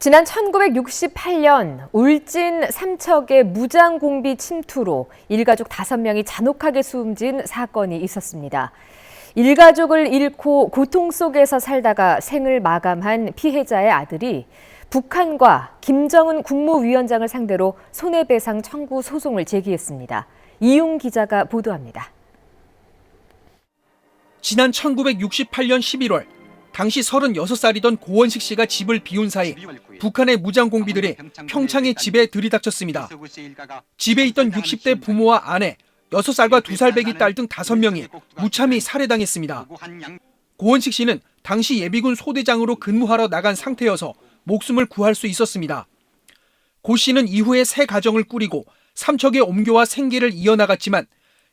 지난 1968년 울진 삼척의 무장공비 침투로 일가족 5명이 잔혹하게 숨진 사건이 있었습니다. 일가족을 잃고 고통 속에서 살다가 생을 마감한 피해자의 아들이 북한과 김정은 국무위원장을 상대로 손해배상 청구 소송을 제기했습니다. 이용 기자가 보도합니다. 지난 1968년 11월 당시 36살이던 고원식 씨가 집을 비운 사이 북한의 무장공비들이 평창의 집에 들이닥쳤습니다. 집에 있던 60대 부모와 아내, 6살과 2살 배기 딸 등 5명이 무참히 살해당했습니다. 고원식 씨는 당시 예비군 소대장으로 근무하러 나간 상태여서 목숨을 구할 수 있었습니다. 고 씨는 이후에 새 가정을 꾸리고 삼척에 옮겨와 생계를 이어나갔지만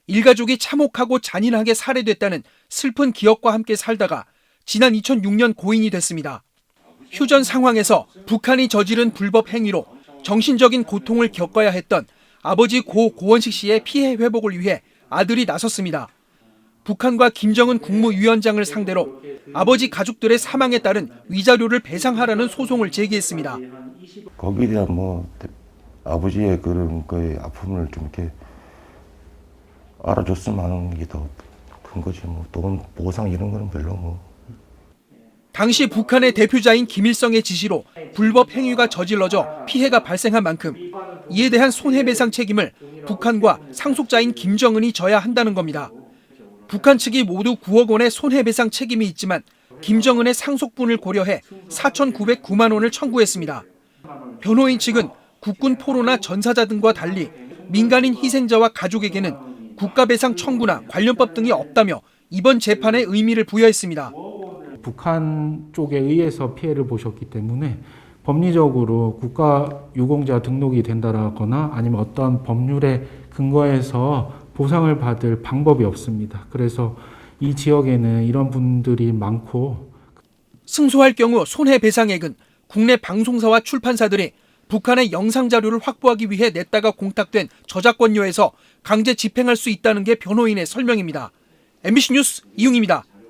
일가족이 참혹하고 잔인하게 살해됐다는 슬픈 기억과 함께 살다가 지난 2006년 고인이 됐습니다. 휴전 상황에서 북한이 저지른 불법 행위로 정신적인 고통을 겪어야 했던 아버지 고원식 씨의 피해 회복을 위해 아들이 나섰습니다. 북한과 김정은 국무위원장을 상대로 아버지 가족들의 사망에 따른 위자료를 배상하라는 소송을 제기했습니다. 거기에 대한 아버지의 그런 거의 아픔을 좀 이렇게 알아줬으면 하는 게 더 큰 거지. 돈 보상 이런 거는 별로 당시 북한의 대표자인 김일성의 지시로 불법 행위가 저질러져 피해가 발생한 만큼 이에 대한 손해배상 책임을 북한과 상속자인 김정은이 져야 한다는 겁니다. 북한 측이 모두 9억 원의 손해배상 책임이 있지만 김정은의 상속분을 고려해 4,909만 원을 청구했습니다. 변호인 측은 국군 포로나 전사자 등과 달리 민간인 희생자와 가족에게는 국가배상 청구나 관련법 등이 없다며 이번 재판에 의미를 부여했습니다. 북한 쪽에 의해서 피해를 보셨기 때문에 법리적으로 국가유공자 등록이 된다거나 아니면 어떤 법률에 근거해서 보상을 받을 방법이 없습니다. 그래서 이 지역에는 이런 분들이 많고 승소할 경우 손해배상액은 국내 방송사와 출판사들이 북한의 영상자료를 확보하기 위해 냈다가 공탁된 저작권료에서 강제 집행할 수 있다는 게 변호인의 설명입니다. MBC 뉴스 이용입니다.